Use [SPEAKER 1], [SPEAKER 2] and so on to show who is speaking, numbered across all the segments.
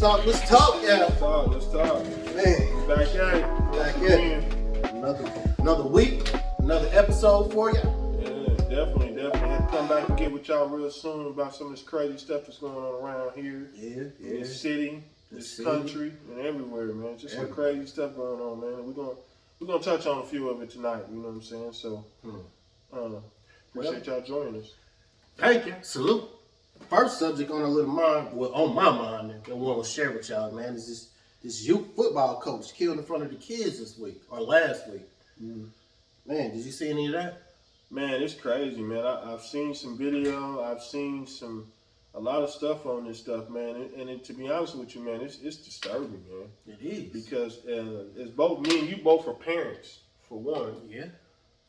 [SPEAKER 1] Let's talk, yeah.
[SPEAKER 2] Let's talk.
[SPEAKER 1] Man,
[SPEAKER 2] Back at
[SPEAKER 1] it. Another week, another episode for you.
[SPEAKER 2] Yeah, definitely. Had to come back and get with y'all real soon about some of this crazy stuff that's going on around here. In the city, this country, and everywhere, man. Just some crazy stuff going on, man. And we're gonna touch on a few of it tonight. You know what I'm saying? So, appreciate y'all joining us.
[SPEAKER 1] Thank you. Salute. First subject on on my mind that I want to share with y'all, man, is this youth football coach killed in front of the kids this week or last week. Man, did you see any of that?
[SPEAKER 2] Man, it's crazy, man. I've seen some video. I've seen a lot of stuff on this stuff, man. And to be honest with you, man, it's disturbing, man.
[SPEAKER 1] It is.
[SPEAKER 2] Because it's both me and you both are parents, for one.
[SPEAKER 1] Yeah.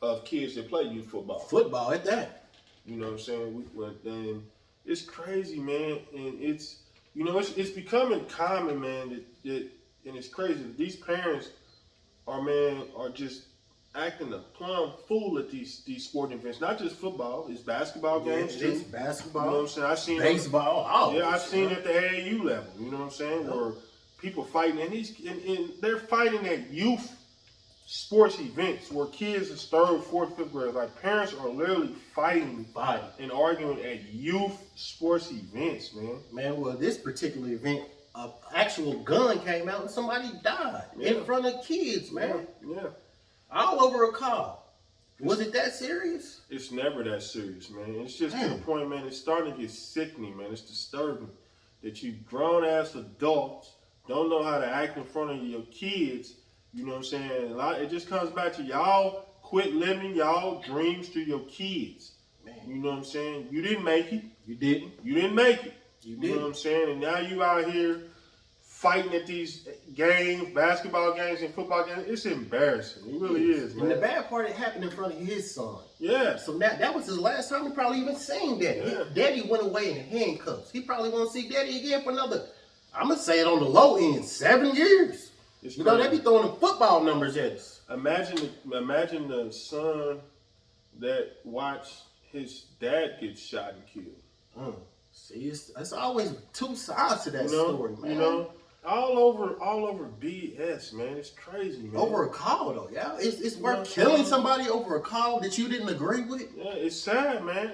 [SPEAKER 1] Of
[SPEAKER 2] kids that play youth football.
[SPEAKER 1] Football at that.
[SPEAKER 2] You know what I'm saying? And it's crazy, man. And it's becoming common, man, that and it's crazy that these parents are just acting a plumb fool at these sporting events. Not just football, it's basketball games too.
[SPEAKER 1] It's basketball.
[SPEAKER 2] You know what I'm saying? I've seen
[SPEAKER 1] baseball.
[SPEAKER 2] I've seen it at the AAU level. You know what I'm saying? Where people fighting and they're fighting at youth sports events where kids are 3rd, 4th, 5th grade. Like parents are literally fighting and arguing at youth sports events, man.
[SPEAKER 1] Man, well, this particular event, an actual gun came out and somebody died in front of kids, man.
[SPEAKER 2] Yeah.
[SPEAKER 1] All over a car. Was it that serious?
[SPEAKER 2] It's never that serious, man. It's just to the point, man, it's starting to get sickening, man. It's disturbing that you grown-ass adults don't know how to act in front of your kids. You know what I'm saying? It just comes back to y'all quit living y'all dreams to your kids. Man. You know what I'm saying? You didn't make it.
[SPEAKER 1] You didn't.
[SPEAKER 2] You didn't make it.
[SPEAKER 1] You
[SPEAKER 2] know what I'm saying? And now you out here fighting at these games, basketball games and football games. It's embarrassing. It really is, man.
[SPEAKER 1] And the bad part, it happened in front of his son.
[SPEAKER 2] Yeah.
[SPEAKER 1] So that was his last time he probably even seen Daddy.
[SPEAKER 2] Yeah.
[SPEAKER 1] Daddy went away in handcuffs. He probably won't see Daddy again for another, I'm going to say it on the low end, 7 years. You know, they be throwing the football numbers at us.
[SPEAKER 2] Imagine the son that watched his dad get shot and killed.
[SPEAKER 1] See, it's always two sides to that story, man.
[SPEAKER 2] You know, all over BS, man. It's crazy, man.
[SPEAKER 1] Over a call, though, yeah. It's worth killing somebody over a call that you didn't agree with.
[SPEAKER 2] Yeah, it's sad, man.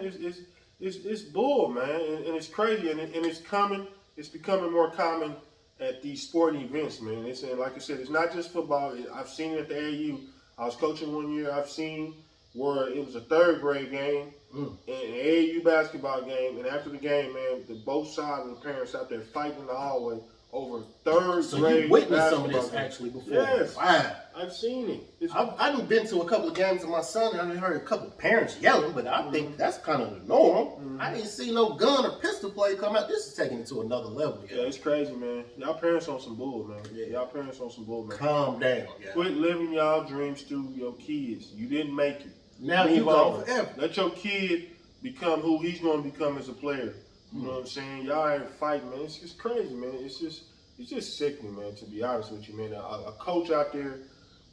[SPEAKER 2] It's bull, man, and it's crazy, and it's coming. It's becoming more common at these sporting events, man. It's like I said, it's not just football. I've seen it at the AAU. I was coaching one year. I've seen where it was a 3rd grade game, and an AAU basketball game, and after the game, man, both sides of the parents out there fighting in the hallway over 3rd grade.
[SPEAKER 1] So you witnessed some of this actually before?
[SPEAKER 2] Yes,
[SPEAKER 1] wow.
[SPEAKER 2] I've seen it.
[SPEAKER 1] I've been to a couple of games with my son, and I heard a couple of parents yelling, but I think that's kind of the norm. I didn't see no gun or pistol play come out. This is taking it to another level.
[SPEAKER 2] Yeah, it's crazy, man. Y'all parents on some bull, man. Y'all parents on some bull, man.
[SPEAKER 1] Calm down. Yeah.
[SPEAKER 2] Quit living y'all dreams through your kids. You didn't make it.
[SPEAKER 1] Now you gone forever.
[SPEAKER 2] Let your kid become who he's going to become as a player. You know what I'm saying? Y'all ain't fighting, man. It's just crazy, man. It's just sickening, man, to be honest with you, man. A coach out there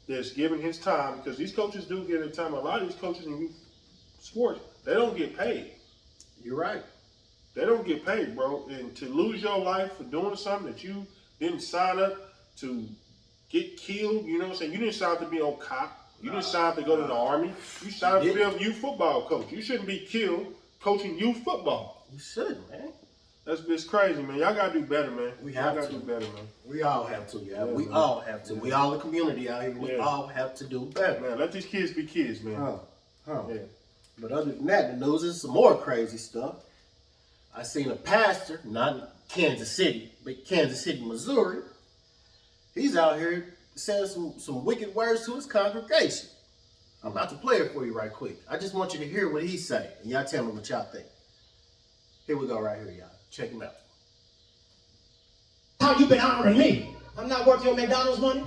[SPEAKER 2] that's giving his time, because these coaches do give their time. A lot of these coaches in youth sports, they don't get paid.
[SPEAKER 1] You're right.
[SPEAKER 2] They don't get paid, bro. And to lose your life for doing something that you didn't sign up to get killed, you know what I'm saying? You didn't sign up to be on cop. You didn't sign up to go to the Army. You signed up to be a youth football coach. You shouldn't be killed coaching youth football.
[SPEAKER 1] You shouldn't, man.
[SPEAKER 2] It's crazy, man. Y'all gotta do better, man.
[SPEAKER 1] We have to
[SPEAKER 2] do better, man.
[SPEAKER 1] We all have to, yeah. We all have to. We all the community out here. We all have to do better.
[SPEAKER 2] Man, let these kids be kids, man.
[SPEAKER 1] Yeah. But other than that, the news is some more crazy stuff. I seen a pastor, not in Kansas City, but Kansas City, Missouri. He's out here saying some wicked words to his congregation. I'm about to play it for you right quick. I just want you to hear what he's saying, and y'all tell me what y'all think. Here we go right here, y'all. Check him out.
[SPEAKER 3] How you been honoring me? I'm not worth your McDonald's money.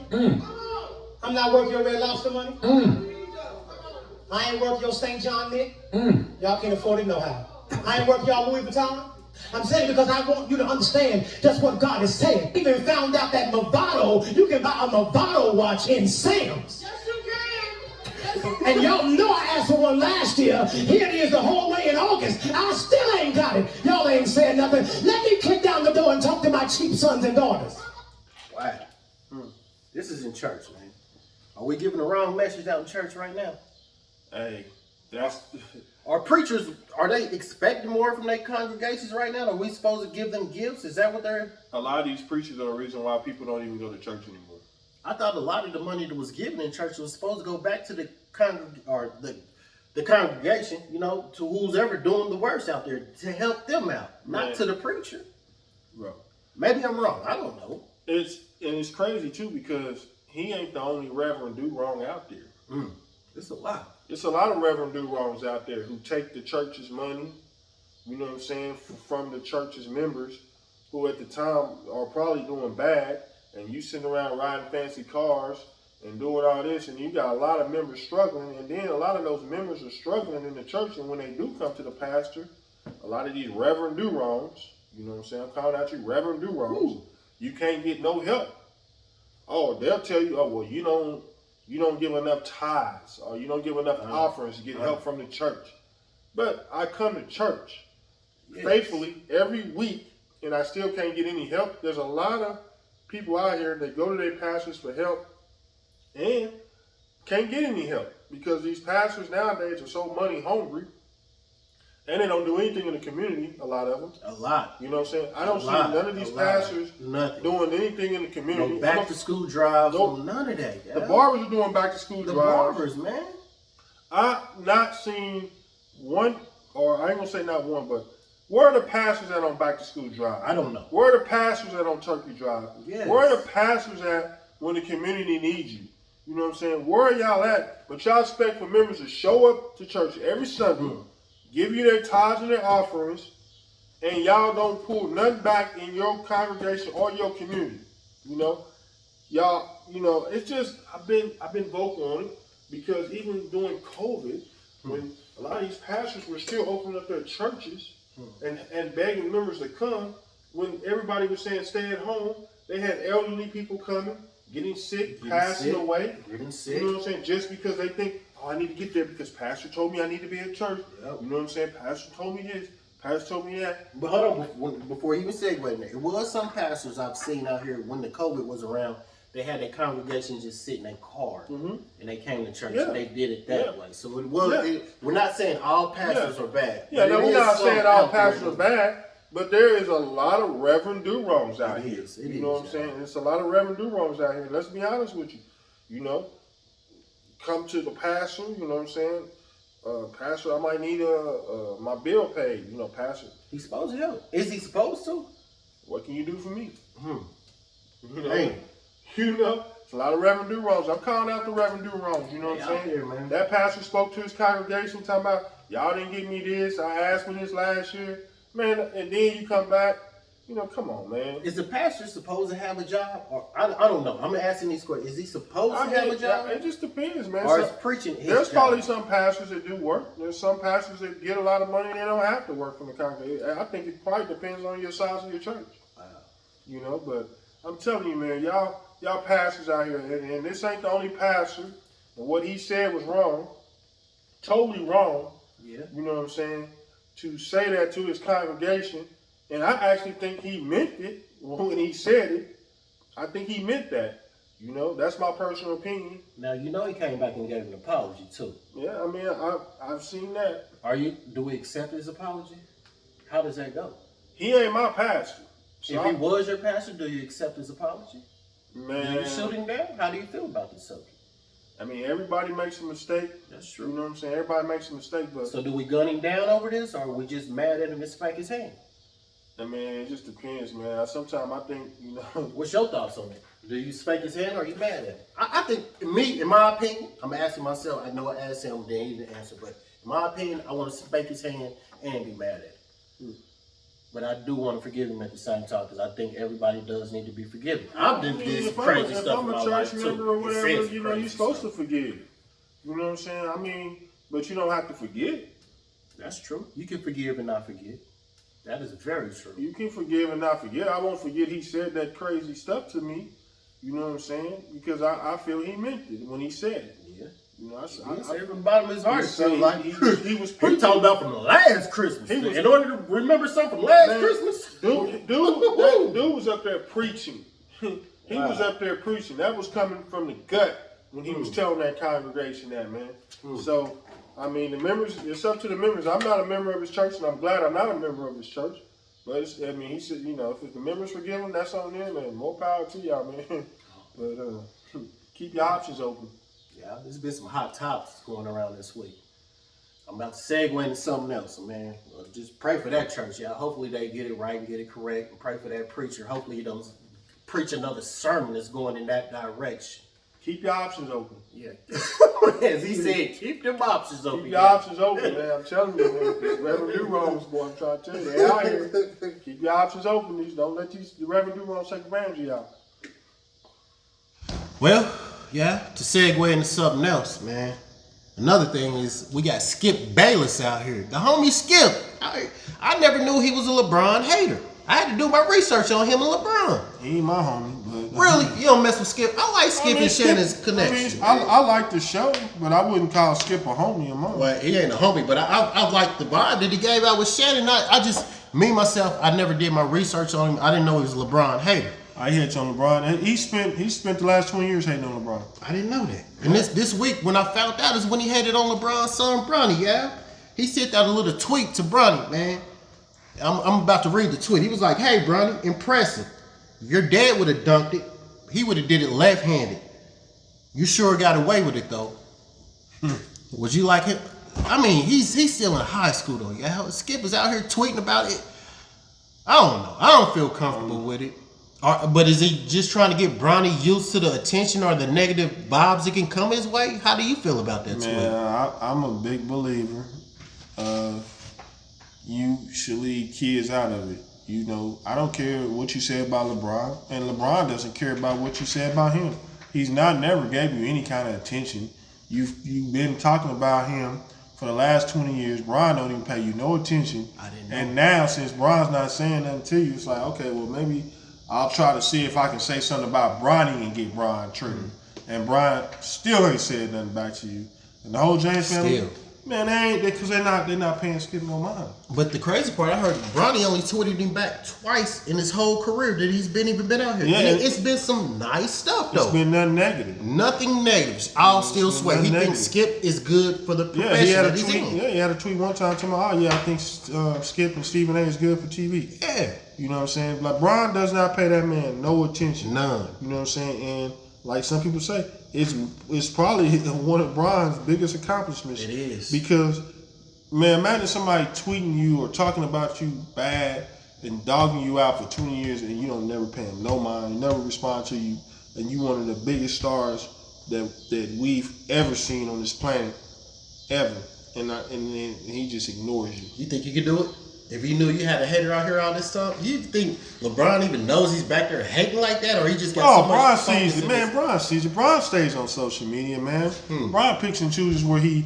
[SPEAKER 3] I'm not worth your Red Lobster money. I ain't worth your St. John Nick. Y'all can't afford it no how. I ain't worth y'all Louis Vuitton. I'm saying it because I want you to understand just what God is saying. I even found out that Movado, you can buy a Movado watch in Sam's.
[SPEAKER 4] Yes, you can.
[SPEAKER 3] And y'all know I asked for one last year. Here it is the whole way in August. I still ain't got it. Y'all ain't saying nothing. Let me kick down the door and talk to my cheap sons and daughters.
[SPEAKER 1] Wow. This is in church, man. Are we giving the wrong message out in church right now?
[SPEAKER 2] Hey, that's
[SPEAKER 1] Are preachers, are they expecting more from their congregations right now? Are we supposed to give them gifts? Is that what they're...
[SPEAKER 2] a lot of these preachers are the reason why people don't even go to church anymore.
[SPEAKER 1] I thought a lot of the money that was given in church was supposed to go back to the congregation, you know, to who's ever doing the worst out there to help them out, not to the preacher.
[SPEAKER 2] Bro.
[SPEAKER 1] Maybe I'm wrong. I don't know.
[SPEAKER 2] It's crazy too because he ain't the only Reverend Do-Wrong out there.
[SPEAKER 1] It's a lot.
[SPEAKER 2] It's a lot of Reverend Do-Wrongs out there who take the church's money, you know what I'm saying, from the church's members who at the time are probably doing bad, and you sitting around riding fancy cars and doing all this, and you got a lot of members struggling, and then a lot of those members are struggling in the church, and when they do come to the pastor, a lot of these Reverend Do-Wrongs, you know what I'm saying, I'm calling out you Reverend Do-Wrongs, you can't get no help. Oh, they'll tell you, oh, well, you don't give enough tithes, or you don't give enough offerings to get help from the church. But I come to church faithfully every week, and I still can't get any help. There's a lot of people out here that go to their pastors for help and can't get any help because these pastors nowadays are so money hungry, and they don't do anything in the community, a lot of them.
[SPEAKER 1] A lot.
[SPEAKER 2] You know what I'm saying? I don't see none of these pastors doing anything in the community.
[SPEAKER 1] No back to school drives, none of that.
[SPEAKER 2] The barbers are doing back to school drives.
[SPEAKER 1] The barbers, man.
[SPEAKER 2] I've not seen one, or I ain't gonna say not one, but where are the pastors at on back to school drive?
[SPEAKER 1] I don't know.
[SPEAKER 2] Where are the pastors at on turkey drive?
[SPEAKER 1] Yes.
[SPEAKER 2] Where are the pastors at when the community needs you? You know what I'm saying? Where are y'all at? But y'all expect for members to show up to church every Sunday, give you their tithes and their offerings, and y'all don't pull nothing back in your congregation or your community. You know, y'all, you know, it's just I've been vocal on it because even during COVID, when a lot of these pastors were still opening up their churches and begging members to come, when everybody was saying stay at home, they had elderly people coming, getting sick, passing away. Getting sick. You know what I'm saying? Just because they think, oh, I need to get there because pastor told me I need to be at church. Yep. You know what I'm saying? Pastor told me this. Pastor told me that.
[SPEAKER 1] But hold on, before you even segue there, it was some pastors I've seen out here when the COVID was around, they had their congregation just sit in their car and they came to church and they did it that way. So it was, we're not saying all pastors are bad.
[SPEAKER 2] Yeah, no, we're not saying all pastors are bad, but there is a lot of Reverend Do-Wrongs out here. You know what I'm saying? There's a lot of Reverend Do-Wrongs out here. Let's be honest with you. You know, come to the pastor, you know what I'm saying? Pastor, I might need my bill paid. You know, pastor. He's supposed to help. Is he supposed to? What can you do for me? You know, it's a lot of Reverend Do-Wrongs. I'm calling out the Reverend Do-Wrongs. You know what I'm saying? Here, man. That pastor spoke to his congregation talking about, y'all didn't give me this. I asked for this last year. Man, and then you come back. You know, come on, man. Is the pastor supposed to have a job? Or I don't know. I'm asking these questions. Is he supposed to have a job? It just depends, man. Or is preaching his There's job? Probably some pastors that do work. There's some pastors that get a lot of money and they don't have to work from the congregation. I think it probably depends on your size of your church. Wow. You know, but I'm telling you, man, y'all pastors out here, and this ain't the only pastor, and what he said was wrong, totally wrong. Yeah. You know what I'm saying? To say that to his congregation. And I actually think he meant it when he said it. I think he meant that. You know, that's my personal opinion. Now, you know he came back and gave an apology, too. Yeah, I mean, I've seen that. Do we accept his apology? How does that go? He ain't my pastor. So if he was your pastor, do you accept his apology? Man. Do you shoot him down? How do you feel about this subject? I mean, everybody makes a mistake. That's true. You know what I'm saying? Everybody makes a mistake. But so do we gun him down over this, or are we just mad at him and spank his hand? I mean, it just depends, man. Sometimes I think, you know. What's your thoughts on it? Do you spank his hand or are you mad at him? I think, in my opinion, I'm asking myself, I know I asked him, then he didn't answer, but in my opinion, I want to spank his hand and be mad at him. But I do want to forgive him at the same time because I think everybody does need to be forgiven. I've done this crazy stuff in my life too. If I'm a church member or whatever, you know, you're supposed to forgive. You know what I'm saying? I mean, but you don't have to forget. That's true. You can forgive and not forget. That is very true. You can forgive and not forget. I won't forget he said that crazy stuff to me. You know what I'm saying? Because I feel he meant it when he said it. Yeah. You know, I said from the bottom of his heart. So like he was talking about from last Christmas. In order to remember something from last Christmas. Dude dude was up there preaching. He was up there preaching. That was coming from the gut when he was telling that congregation that, man. So, I mean, the members, it's up to the members. I'm not a member of his church, and I'm glad I'm not a member of his church. But, I mean, he said, you know, if the members forgive him, that's on them, and more power to y'all, man. But keep your options open.
[SPEAKER 1] Yeah, there's been some hot topics going around this week. I'm about to segue into something else, man. Just pray for that church, y'all. Hopefully they get it right and get it correct. And pray for that preacher. Hopefully he doesn't preach another sermon that's going in that direction.
[SPEAKER 2] Keep your options open.
[SPEAKER 1] Yeah. As he said, keep them options open.
[SPEAKER 2] Keep your options open, man. I'm telling you, man. Reverend Duro's, boy, I'm trying to tell you. They out here. Keep your options open. Don't let the Reverend Duro's take advantage of y'all.
[SPEAKER 1] Well, yeah, to segue into something else, man. Another thing is we got SkipBayless out here. The homie Skip. I never knew he was a LeBron hater. I had to do my research on him and LeBron.
[SPEAKER 2] He ain't my homie, but
[SPEAKER 1] Really? You don't mess with Skip? I like Skip and Shannon's connection.
[SPEAKER 2] I like the show, but I wouldn't call Skip a homie of mine.
[SPEAKER 1] Well, he ain't a homie, but I like the vibe that he gave out with Shannon. I just, me, myself, I never did my research on him. I didn't know he was a LeBron hater.
[SPEAKER 2] I hate on LeBron. He spent the last 20 years hating on LeBron.
[SPEAKER 1] I didn't know that. And this week, when I found out, is when he hated on LeBron's son, Bronny, yeah? He sent out a little tweet to Bronny, man. I'm about to read the tweet. He was like, hey, Bronny, impressive. Your dad would have dunked it. He would have did it left-handed. You sure got away with it, though. Would you like him? I mean, he's still in high school, though, yeah? Skip is out here tweeting about it. I don't know. I don't feel comfortable with it. But is he just trying to get Bronny used to the attention or the negative vibes that can come his way? How do you feel about that tweet?
[SPEAKER 2] Man, I'm a big believer. You should leave kids out of it. You know, I don't care what you say about LeBron, and LeBron doesn't care about what you say about him. He's never gave you any kind of attention. You've been talking about him for the last 20 years. Bron don't even pay you no attention.
[SPEAKER 1] I didn't know.
[SPEAKER 2] And now, since Bron's not saying nothing to you, it's like, okay, well, maybe I'll try to see if I can say something about Bronny and get Bron triggered. And Bron still ain't said nothing back to you. And the whole James family, man, they ain't, because they're not paying Skip no mind.
[SPEAKER 1] But the crazy part, I heard Bronny only tweeted him back twice in his whole career that he's even been out here.
[SPEAKER 2] Yeah,
[SPEAKER 1] and it's been some nice stuff though.
[SPEAKER 2] It's been nothing negative.
[SPEAKER 1] Nothing negative. It's all still sweat. He thinks Skip is good for the profession
[SPEAKER 2] he had a
[SPEAKER 1] that he's
[SPEAKER 2] tweet.
[SPEAKER 1] in.
[SPEAKER 2] Yeah, he had a tweet one time talking about, oh yeah, I think Skip and Stephen A is good for TV.
[SPEAKER 1] Yeah.
[SPEAKER 2] You know what I'm saying? Like, Bron does not pay that man no attention.
[SPEAKER 1] None.
[SPEAKER 2] You know what I'm saying? And like some people say, it's probably one of Bron's biggest accomplishments.
[SPEAKER 1] It is.
[SPEAKER 2] Because, man, imagine somebody tweeting you or talking about you bad and dogging you out for 20 years and you don't never pay him no mind, you never respond to you, and you one of the biggest stars that we've ever seen on this planet, ever. And then he just ignores you.
[SPEAKER 1] You think you could do it? If you knew you had a hater out here all this time, you think LeBron even knows he's back there hating like that, or he just got so much
[SPEAKER 2] Bron
[SPEAKER 1] focus
[SPEAKER 2] sees it,
[SPEAKER 1] in
[SPEAKER 2] man.
[SPEAKER 1] his-
[SPEAKER 2] Bron sees it. Bron stays on social media, man. Bron picks and chooses where he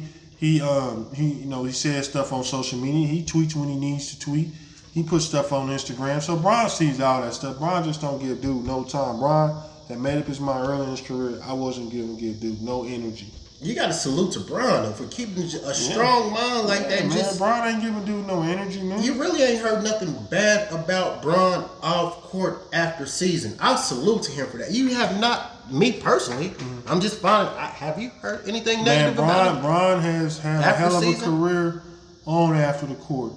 [SPEAKER 2] says stuff on social media. He tweets when he needs to tweet. He puts stuff on Instagram. So Bron sees all that stuff. Bron just don't give dude no time. Bron had made up his mind early in his career. I wasn't giving dude no energy.
[SPEAKER 1] You got to salute to Bron though for keeping a strong mind like that.
[SPEAKER 2] Man,
[SPEAKER 1] Just
[SPEAKER 2] Bron ain't giving dude no energy, man.
[SPEAKER 1] you really ain't heard nothing bad about Bron off court after season. I salute to him for that. You have not, me personally. I'm just fine. Have you heard anything negative about him?
[SPEAKER 2] Bron has had a hell of a career on after the court.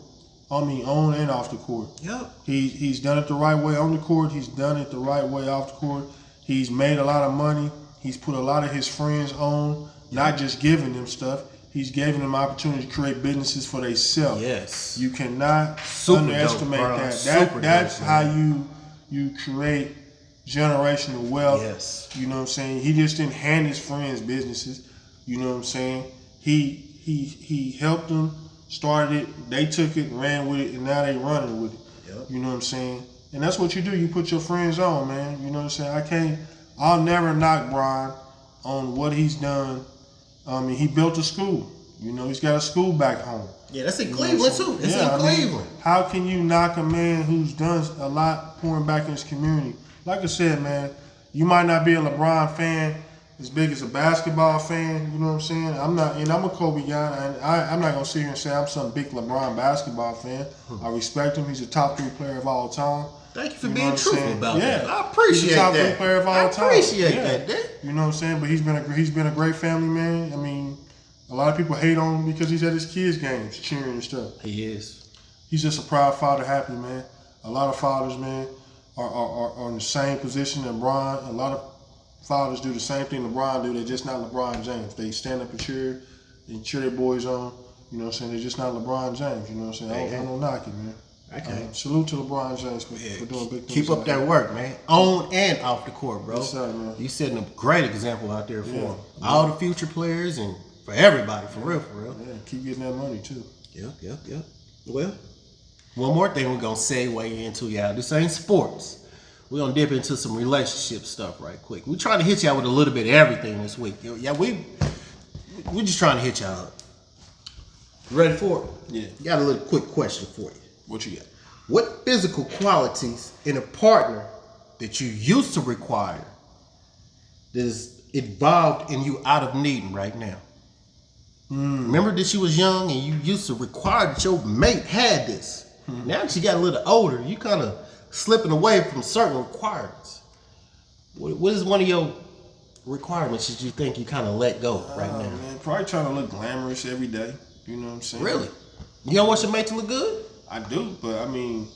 [SPEAKER 2] I mean, on and off the court.
[SPEAKER 1] Yep.
[SPEAKER 2] He's done it the right way on the court. He's done it the right way off the court. He's made a lot of money. He's put a lot of his friends on. Not just giving them stuff, he's giving them opportunity to create businesses for themselves.
[SPEAKER 1] Yes.
[SPEAKER 2] You cannot
[SPEAKER 1] Super
[SPEAKER 2] underestimate
[SPEAKER 1] dope,
[SPEAKER 2] that. That's how you create generational wealth.
[SPEAKER 1] Yes.
[SPEAKER 2] You know what I'm saying? He just didn't hand his friends businesses. You know what I'm saying? He helped them, started it, they took it, ran with it, and now they running with it.
[SPEAKER 1] Yep.
[SPEAKER 2] You know what I'm saying? And that's what you do. You put your friends on, man. You know what I'm saying? I'll never knock Bron on what he's done. He built a school. You know, he's got a school back home.
[SPEAKER 1] Yeah, that's in Cleveland too. It's in Cleveland.
[SPEAKER 2] How can you knock a man who's done a lot pouring back in his community? Like I said, man, you might not be a LeBron fan as big as a basketball fan. You know what I'm saying? I'm a Kobe guy, and I'm not gonna sit here and say I'm some big LeBron basketball fan. I respect him. He's a top 3 player of all time.
[SPEAKER 1] Thank you for
[SPEAKER 2] You know
[SPEAKER 1] being
[SPEAKER 2] what I'm
[SPEAKER 1] truthful
[SPEAKER 2] saying?
[SPEAKER 1] about
[SPEAKER 2] Yeah.
[SPEAKER 1] that. I appreciate
[SPEAKER 2] He's a top
[SPEAKER 1] that.
[SPEAKER 2] three player of all
[SPEAKER 1] I
[SPEAKER 2] time.
[SPEAKER 1] appreciate
[SPEAKER 2] Yeah.
[SPEAKER 1] that, Dick.
[SPEAKER 2] You know what I'm saying? But he's been a great family man. I mean, a lot of people hate on him because he's at his kids' games, cheering and stuff.
[SPEAKER 1] He is.
[SPEAKER 2] He's just a proud father, happy man. A lot of fathers, man, are in the same position that Bron. A lot of fathers do the same thing LeBron do. They're just not LeBron James. They stand up and cheer. They cheer their boys on. You know what I'm saying? They're just not LeBron James. You know what I'm saying? I don't knock it, man.
[SPEAKER 1] Okay.
[SPEAKER 2] Salute to LeBron James for doing big things.
[SPEAKER 1] Keep up that work, man. On and off the court, bro.
[SPEAKER 2] Yes, sir, man.
[SPEAKER 1] You setting a great example out there for all the future players and for everybody, for real, for real.
[SPEAKER 2] Yeah, keep getting that money too.
[SPEAKER 1] Yep. Well, one more thing we're gonna segue into, y'all. This ain't sports. We're gonna dip into some relationship stuff right quick. We're trying to hit y'all with a little bit of everything this week. Yeah, we're just trying to hit y'all up. You ready for it?
[SPEAKER 2] Yeah.
[SPEAKER 1] Got a little quick question for you.
[SPEAKER 2] What you got?
[SPEAKER 1] What physical qualities in a partner that you used to require that is involved in you out of needing right now? Remember that you was young and you used to require that your mate had this. Now that you got a little older, you kind of slipping away from certain requirements. What is one of your requirements that you think you kind of let go right now?
[SPEAKER 2] Man, probably trying to look glamorous every day. You know what I'm saying?
[SPEAKER 1] Really? You don't want your mate to look good?
[SPEAKER 2] I do, but I mean,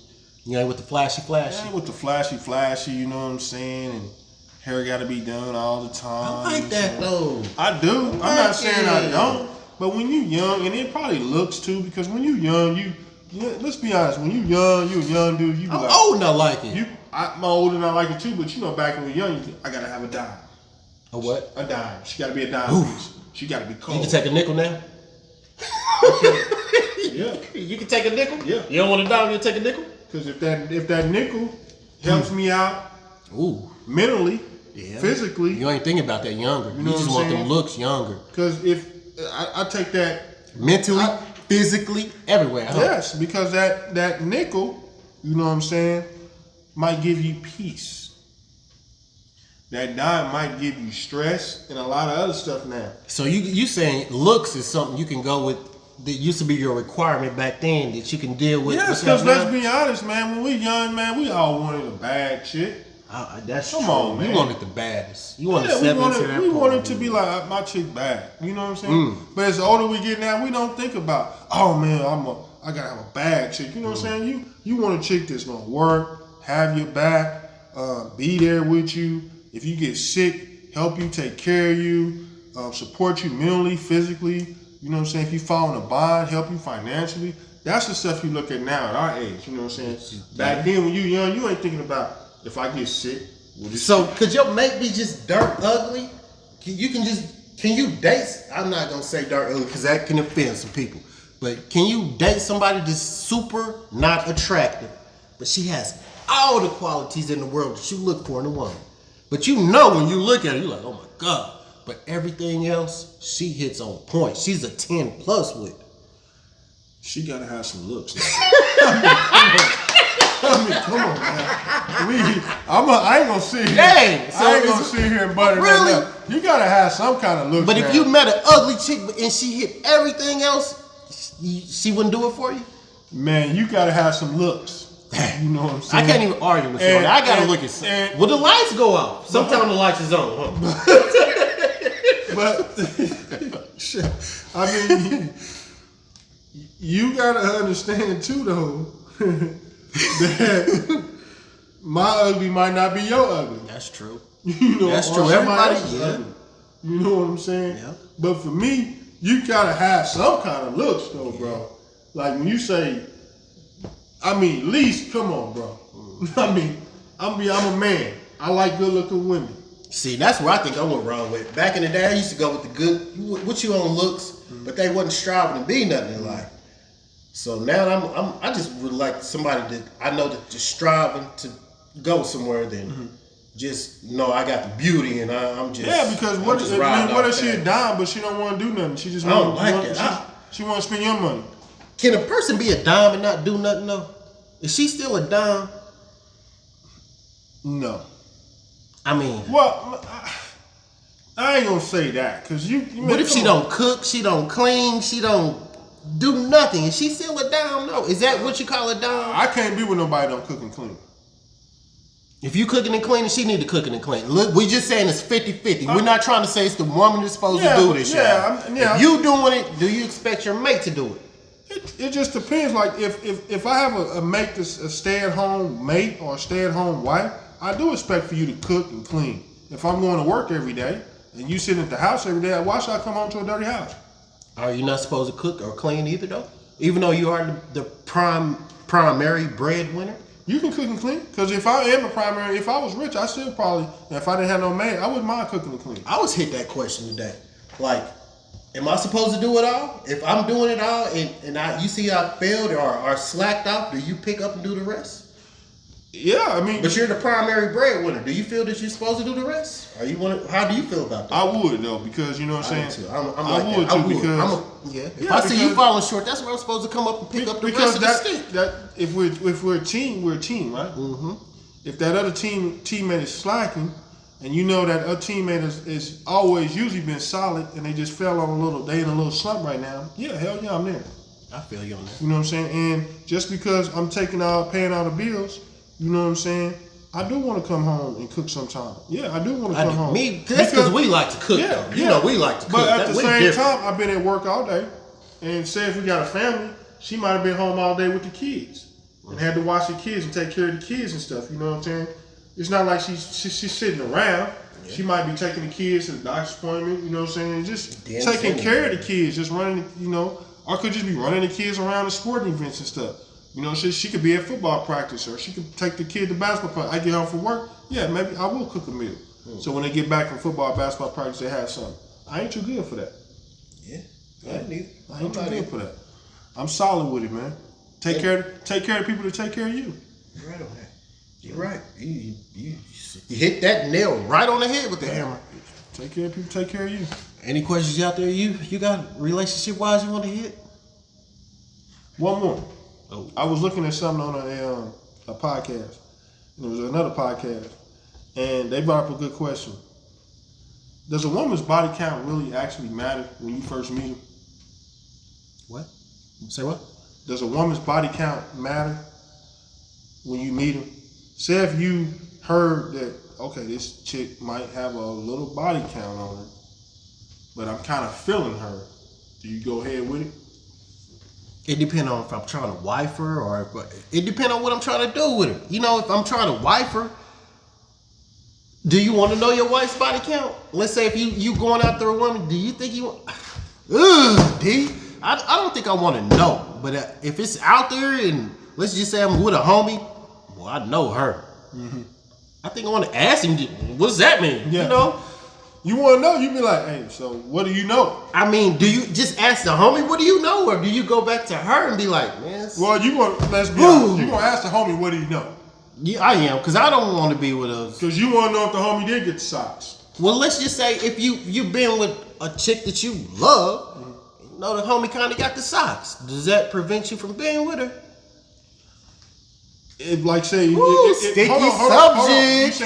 [SPEAKER 1] You ain't with the flashy?
[SPEAKER 2] I ain't with the flashy, you know what I'm saying? And hair got to be done all the time.
[SPEAKER 1] I like that though.
[SPEAKER 2] I do. I'm not saying I don't. But when you young, and it probably looks too, because when you young, let's be honest, when you young, you a young dude, you be
[SPEAKER 1] I'm
[SPEAKER 2] like,
[SPEAKER 1] old and I like it.
[SPEAKER 2] I'm old and I like it too, but you know, back when we were young, I gotta have a dime.
[SPEAKER 1] A what?
[SPEAKER 2] A dime. She gotta be a dime piece. She gotta be cold.
[SPEAKER 1] You can take a nickel now?
[SPEAKER 2] Yeah.
[SPEAKER 1] You can take a nickel?
[SPEAKER 2] Yeah.
[SPEAKER 1] You don't want a dime, you'll take a nickel?
[SPEAKER 2] Because if that nickel helps me out mentally, physically,
[SPEAKER 1] You ain't thinking about that younger. You
[SPEAKER 2] know
[SPEAKER 1] just
[SPEAKER 2] what I'm
[SPEAKER 1] want them
[SPEAKER 2] saying?
[SPEAKER 1] looks younger.
[SPEAKER 2] because if I take that
[SPEAKER 1] Mentally, physically, everywhere. Huh?
[SPEAKER 2] yes, because that nickel, you know what I'm saying, might give you peace. That dime might give you stress and a lot of other stuff now.
[SPEAKER 1] So you saying looks is something you can go with that used to be your requirement back then that you can deal with?
[SPEAKER 2] Yes, because let's be honest, man. When we young, man, we all wanted a bad chick.
[SPEAKER 1] That's
[SPEAKER 2] Come
[SPEAKER 1] true.
[SPEAKER 2] on, man.
[SPEAKER 1] You wanted the baddest. You wanted to
[SPEAKER 2] Yeah,
[SPEAKER 1] step into that
[SPEAKER 2] we
[SPEAKER 1] part.
[SPEAKER 2] wanted to be like my chick bad. You know what I'm saying? But as the older we get now, we don't think about, oh man, I gotta have a bad chick. You know what I'm saying? You want a chick that's gonna work, have your back, be there with you. If you get sick, help you, take care of you, support you mentally, physically. You know what I'm saying? If you fall in a bind, help you financially. That's the stuff you look at now at our age. You know what I'm saying? Back then when you young, you ain't thinking about if I get sick.
[SPEAKER 1] So could your mate be just dirt ugly? Can you date? I'm not gonna say dirt ugly because that can offend some people. But can you date somebody that's super not attractive, but she has all the qualities in the world that you look for in a woman? But you know when you look at her, you're like, oh my God. But everything else, she hits on point. She's a 10 plus with.
[SPEAKER 2] She gotta have some looks. Come on, man. I ain't gonna sit here.
[SPEAKER 1] Dang, so
[SPEAKER 2] I ain't gonna sit here and butter
[SPEAKER 1] really?
[SPEAKER 2] that up. You gotta have some kind of looks.
[SPEAKER 1] But if
[SPEAKER 2] man.
[SPEAKER 1] you met an ugly chick and she hit everything else, she wouldn't do it for you?
[SPEAKER 2] Man, you gotta have some looks. You know what I'm saying?
[SPEAKER 1] I can't even argue with you. I gotta look at something. Well, the lights go off. Sometimes the lights is on. Huh?
[SPEAKER 2] But I mean, you gotta understand too, though, that my ugly might not be your ugly.
[SPEAKER 1] That's true.
[SPEAKER 2] You know,
[SPEAKER 1] That's
[SPEAKER 2] or
[SPEAKER 1] true.
[SPEAKER 2] somebody
[SPEAKER 1] Everybody,
[SPEAKER 2] else's
[SPEAKER 1] yeah.
[SPEAKER 2] ugly. You know what I'm saying?
[SPEAKER 1] Yeah.
[SPEAKER 2] But for me, you gotta have some kind of looks, though, bro. Like when you say, I mean, at least, come on, bro. I mean, I'm a man. I like good-looking women.
[SPEAKER 1] See, that's where I think I went wrong with. Back in the day, I used to go with the good, what you on looks, but they wasn't striving to be nothing in life. So now I just would like somebody that I know that just striving to go somewhere. Then just know I got the beauty and I'm just
[SPEAKER 2] Because
[SPEAKER 1] I'm
[SPEAKER 2] what
[SPEAKER 1] just
[SPEAKER 2] if
[SPEAKER 1] riding off
[SPEAKER 2] she a
[SPEAKER 1] that.
[SPEAKER 2] dime, but she don't want to do nothing? She just
[SPEAKER 1] I don't like that.
[SPEAKER 2] She want to spend your money.
[SPEAKER 1] Can a person be a dime and not do nothing though? Is she still a dime?
[SPEAKER 2] No.
[SPEAKER 1] I mean,
[SPEAKER 2] Well, I ain't gonna say that because you.
[SPEAKER 1] what if she don't cook? She don't clean. She don't do nothing. Is she still a dime though? Is that what you call a dime?
[SPEAKER 2] I can't be with nobody that don't cook and clean.
[SPEAKER 1] If you cooking and cleaning, she need to cooking and clean. Look, we just saying it's 50-50. We're not trying to say it's the woman that's supposed to do this. If you doing it, do you expect your mate to do it?
[SPEAKER 2] It just depends. Like if I have a mate that's a stay-at-home mate or a stay-at-home wife, I do expect for you to cook and clean. If I'm going to work every day and you sitting at the house every day, why should I come home to a dirty house?
[SPEAKER 1] Are you not supposed to cook or clean either though? Even though you are the primary breadwinner?
[SPEAKER 2] You can cook and clean. Because if I am a primary, if I was rich, I still probably, if I didn't have no maid, I wouldn't mind cooking and cleaning.
[SPEAKER 1] I was hit that question today. Like, am I supposed to do it all? If I'm doing it all and you see I failed or slacked off, do you pick up and do the rest?
[SPEAKER 2] Yeah, I mean.
[SPEAKER 1] But you're the primary breadwinner. Do you feel that you're supposed to do the rest? Or how do you feel about that?
[SPEAKER 2] I would though, because you know what I'm saying.
[SPEAKER 1] I would because if I see you falling short, that's where I'm supposed to come up and pick up the rest of the stick.
[SPEAKER 2] If we're a team, we're a team, right? Mm-hmm. If that other teammate is slacking, and you know that other teammate is always usually been solid, and they just fell on they in a little slump right now. Yeah, hell yeah, I'm there.
[SPEAKER 1] I feel you on that.
[SPEAKER 2] You know what I'm saying? And just because I'm paying all the bills. You know what I'm saying? I do want to come home and cook sometime. Yeah, I do want to come home.
[SPEAKER 1] That's because we like to cook.
[SPEAKER 2] Yeah,
[SPEAKER 1] though. You know, we like to cook.
[SPEAKER 2] But at the same time, I've been at work all day. And say if we got a family, she might have been home all day with the kids. And had to watch the kids and take care of the kids and stuff. You know what I'm saying? It's not like she's sitting around. Yeah. She might be taking the kids to the doctor's appointment. You know what I'm saying? Just taking care of the kids. Just running, or could just be running the kids around the sporting events and stuff. You know, she could be at football practice, or she could take the kid to basketball practice. I get home from work, yeah, maybe I will cook a meal. So when they get back from football, basketball practice, they have something. I ain't too good for that.
[SPEAKER 1] Yeah, I
[SPEAKER 2] ain't too good for that. I'm solid with it, man. Take care of the people that take care of you.
[SPEAKER 1] You're right on that. You're right. You hit that nail right on the head with the hammer.
[SPEAKER 2] Take care of people, take care of you.
[SPEAKER 1] Any questions out there you got relationship-wise you want to hit?
[SPEAKER 2] One more. Oh. I was looking at something on a podcast. And there was another podcast, and they brought up a good question. Does a woman's body count really actually matter when you first meet her?
[SPEAKER 1] What? Say what?
[SPEAKER 2] Does a woman's body count matter when you meet her? Say if you heard that, okay, this chick might have a little body count on her, but I'm kind of feeling her. Do you go ahead with it?
[SPEAKER 1] It depends on if I'm trying to wife her or it depends on what I'm trying to do with her. You know, if I'm trying to wife her, do you want to know your wife's body count? Let's say if you going after a woman, do you think you I don't think I want to know. But if it's out there and let's just say I'm with a homie, well, I know her. Mm-hmm. I think I want to ask him, what does that mean? Yeah. You know?
[SPEAKER 2] You want to know, you be like, hey, so what do you know?
[SPEAKER 1] I mean, do you just ask the homie, what do you know? Or do you go back to her and be like, man.
[SPEAKER 2] Well, let's be honest, you're going to ask the homie, what do you know?
[SPEAKER 1] Yeah, I am, because I don't want to be with us.
[SPEAKER 2] Because you want to know if the homie did get the socks.
[SPEAKER 1] Well, let's just say if you've been with a chick that you love, you know the homie kind of got the socks. Does that prevent you from being with her?
[SPEAKER 2] It like say,
[SPEAKER 1] sticky subject.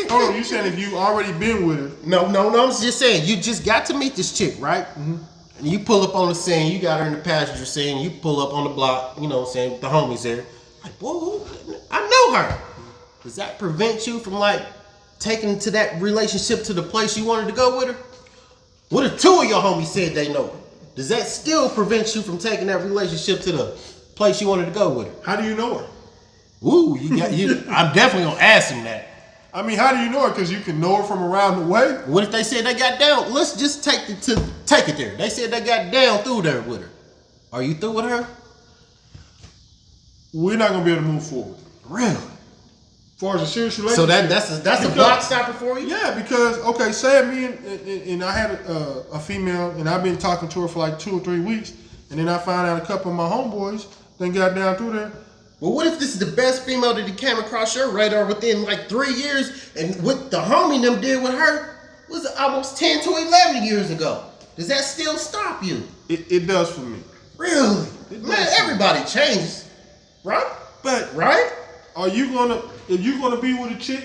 [SPEAKER 2] You saying if you already been with her?
[SPEAKER 1] No. I'm just saying you just got to meet this chick, right? Mm-hmm. And you pull up on the scene. You got her in the passenger scene. You pull up on the block. You know what I'm saying? With the homies there. Like, whoa, I know her. Does that prevent you from like taking to that relationship to the place you wanted to go with her? What if two of your homies said they know her? Does that still prevent you from taking that relationship to the place you wanted to go with her?
[SPEAKER 2] How do you know her?
[SPEAKER 1] Ooh, I'm definitely gonna ask him that.
[SPEAKER 2] I mean, how do you know her? Because you can know her from around the way.
[SPEAKER 1] What if they said they got down? Let's just take it there. They said they got down through there with her. Are you through with her?
[SPEAKER 2] We're not gonna be able to move forward.
[SPEAKER 1] Really?
[SPEAKER 2] As far as a serious relationship.
[SPEAKER 1] So that's a block stopper for you?
[SPEAKER 2] Yeah, because okay, say me and I had a female and I've been talking to her for like 2 or 3 weeks, and then I found out a couple of my homeboys then got down through there.
[SPEAKER 1] Well, what if this is the best female that came across your radar within like 3 years, and what the homie them did with her was almost 10 to 11 years ago? Does that still stop you?
[SPEAKER 2] It does for me.
[SPEAKER 1] Really? Man, everybody changes, right?
[SPEAKER 2] But
[SPEAKER 1] right?
[SPEAKER 2] If you're gonna be with a chick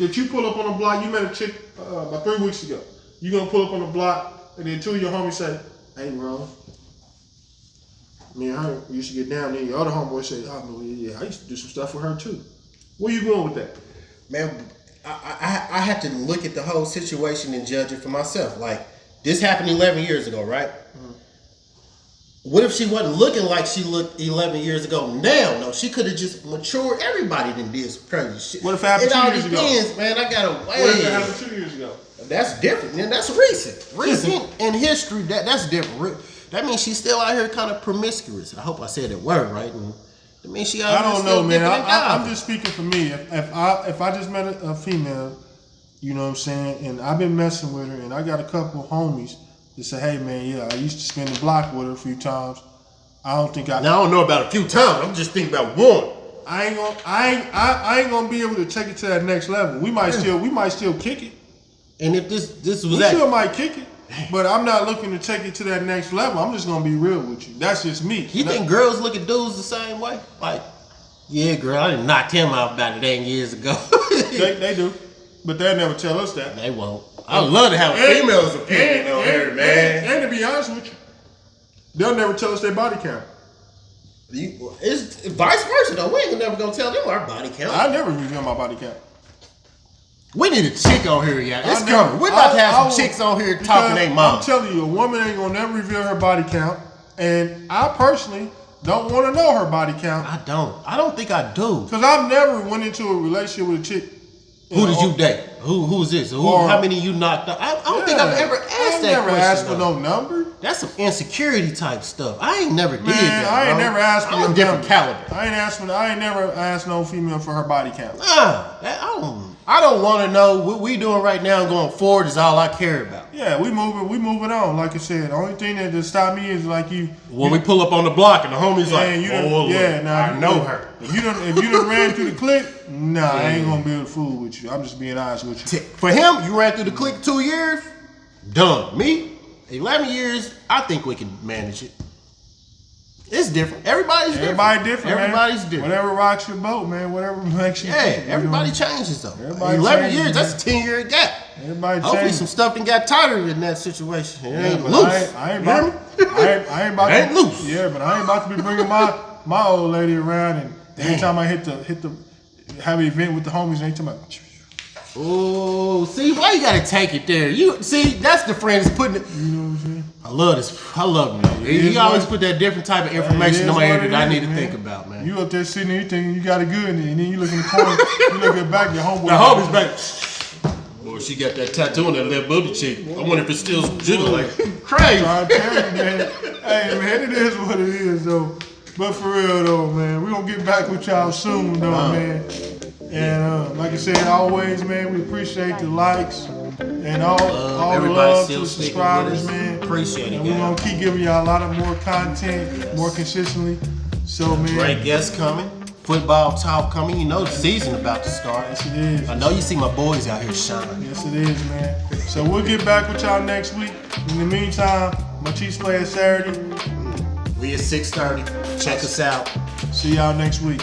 [SPEAKER 2] that you pull up on the block, you met a chick about 3 weeks ago. You're gonna pull up on the block, and then two of your homies say, "Hey, bro, me and her, we used to get down." Then your other homeboy say, "Oh no, yeah, I used to do some stuff with her too." Where you going with that?
[SPEAKER 1] Man, I had to look at the whole situation and judge it for myself. Like, this happened 11 years ago, right? Mm-hmm. What if she wasn't looking like she looked 11 years ago now? No, she could have just matured. Everybody done did some crazy shit.
[SPEAKER 2] What if it happened 2 years ago?
[SPEAKER 1] It all depends, man. I gotta wait.
[SPEAKER 2] What if it happened 2 years ago?
[SPEAKER 1] That's different. Then that's recent. Recent in history, that's different. That means she's still out here kind of promiscuous. I hope I said that word right. And that means she out
[SPEAKER 2] I
[SPEAKER 1] here
[SPEAKER 2] don't
[SPEAKER 1] still
[SPEAKER 2] know, man.
[SPEAKER 1] dipping and
[SPEAKER 2] I'm
[SPEAKER 1] diving.
[SPEAKER 2] just speaking for me. If I just met a female, you know what I'm saying, and I've been messing with her, and I got a couple of homies that say, hey, man, yeah, I used to spend the block with her a few times. I don't think I.
[SPEAKER 1] Now I don't know about a few times. I'm just thinking about one.
[SPEAKER 2] I ain't gonna be able to take it to that next level. We might still kick it.
[SPEAKER 1] And if this was
[SPEAKER 2] We
[SPEAKER 1] that,
[SPEAKER 2] still might kick it, but I'm not looking to take it to that next level. I'm just gonna be real with you. That's just me.
[SPEAKER 1] you think girls look at dudes the same way? Like, yeah, girl, I done knocked him out about a dang years ago.
[SPEAKER 2] they do, but they'll never tell us that.
[SPEAKER 1] They won't. I would love to have a female's opinion on here, man.
[SPEAKER 2] And to be honest with you, they'll never tell us their body count.
[SPEAKER 1] It's vice versa though. We ain't never gonna tell them our body count.
[SPEAKER 2] I never reveal my body count.
[SPEAKER 1] We need a chick on here, y'all. It's coming. We're about to have some chicks on here talking their mom.
[SPEAKER 2] I'm telling you, a woman ain't gonna never reveal her body count, and I personally don't want to know her body count.
[SPEAKER 1] I don't think I do.
[SPEAKER 2] Cause I've never went into a relationship with a chick.
[SPEAKER 1] Who did you date? Who's this? How many you knocked out? I don't think I've ever asked that question.
[SPEAKER 2] I've never asked for no number.
[SPEAKER 1] That's some insecurity type stuff. I ain't never did
[SPEAKER 2] Man,
[SPEAKER 1] that.
[SPEAKER 2] I ain't never asked for
[SPEAKER 1] I'm
[SPEAKER 2] your
[SPEAKER 1] a different
[SPEAKER 2] number.
[SPEAKER 1] caliber.
[SPEAKER 2] I ain't never asked no female for her body count.
[SPEAKER 1] I don't want to know what we doing right now and going forward is all I care about.
[SPEAKER 2] Yeah, we moving on. Like I said, the only thing that just stop me is like you.
[SPEAKER 1] When we pull up on the block and the homies
[SPEAKER 2] I
[SPEAKER 1] know her.
[SPEAKER 2] If you done ran through the clique, nah, I ain't gonna be able to fool with you. I'm just being honest with you.
[SPEAKER 1] For him, you ran through the clique 2 years, done. Me, 11 years, I think we can manage it. It's different. Everybody's different.
[SPEAKER 2] Everybody's
[SPEAKER 1] different.
[SPEAKER 2] Whatever rocks your boat, man. Whatever makes you.
[SPEAKER 1] Everybody changes though.
[SPEAKER 2] Everybody
[SPEAKER 1] 11
[SPEAKER 2] changes,
[SPEAKER 1] years,
[SPEAKER 2] man.
[SPEAKER 1] that's a 10-year gap.
[SPEAKER 2] Everybody
[SPEAKER 1] Hopefully
[SPEAKER 2] changes.
[SPEAKER 1] some stuff done got tighter in that situation. It ain't
[SPEAKER 2] but
[SPEAKER 1] loose.
[SPEAKER 2] I ain't about
[SPEAKER 1] It ain't
[SPEAKER 2] to,
[SPEAKER 1] loose.
[SPEAKER 2] Yeah, but I ain't about to be bringing my old lady around, and anytime I hit the have an event with the homies, anytime
[SPEAKER 1] Oh, see, why you gotta take it there? You see, that's the friends putting it.
[SPEAKER 2] You know what I'm saying?
[SPEAKER 1] I love this. I love him. You always put that different type of information in my ear that I need to think about, man.
[SPEAKER 2] You up there sitting there, you think you got it good, and then you look in the corner, you look at back, your homeboy.
[SPEAKER 1] The homie's back. Boy, she got that tattoo on that left booty cheek. I wonder if it still jiggling like crazy.
[SPEAKER 2] I'm telling you, man. Hey, man, it is what it is, though. But for real, though, man, we gonna get back with y'all soon, though, man. And like I said, always, man, we appreciate the likes and all the love to the subscribers, man.
[SPEAKER 1] Appreciate it,
[SPEAKER 2] and we're gonna keep giving y'all a lot of more content, more consistently. So, man,
[SPEAKER 1] great guests coming, football talk coming. You know the season about to start.
[SPEAKER 2] Yes, it is.
[SPEAKER 1] I know you see my boys out here shining.
[SPEAKER 2] Yes, it is, man. So we'll get back with y'all next week. In the meantime, my Chiefs play Saturday.
[SPEAKER 1] We at 6:30. Check us out.
[SPEAKER 2] See y'all next week.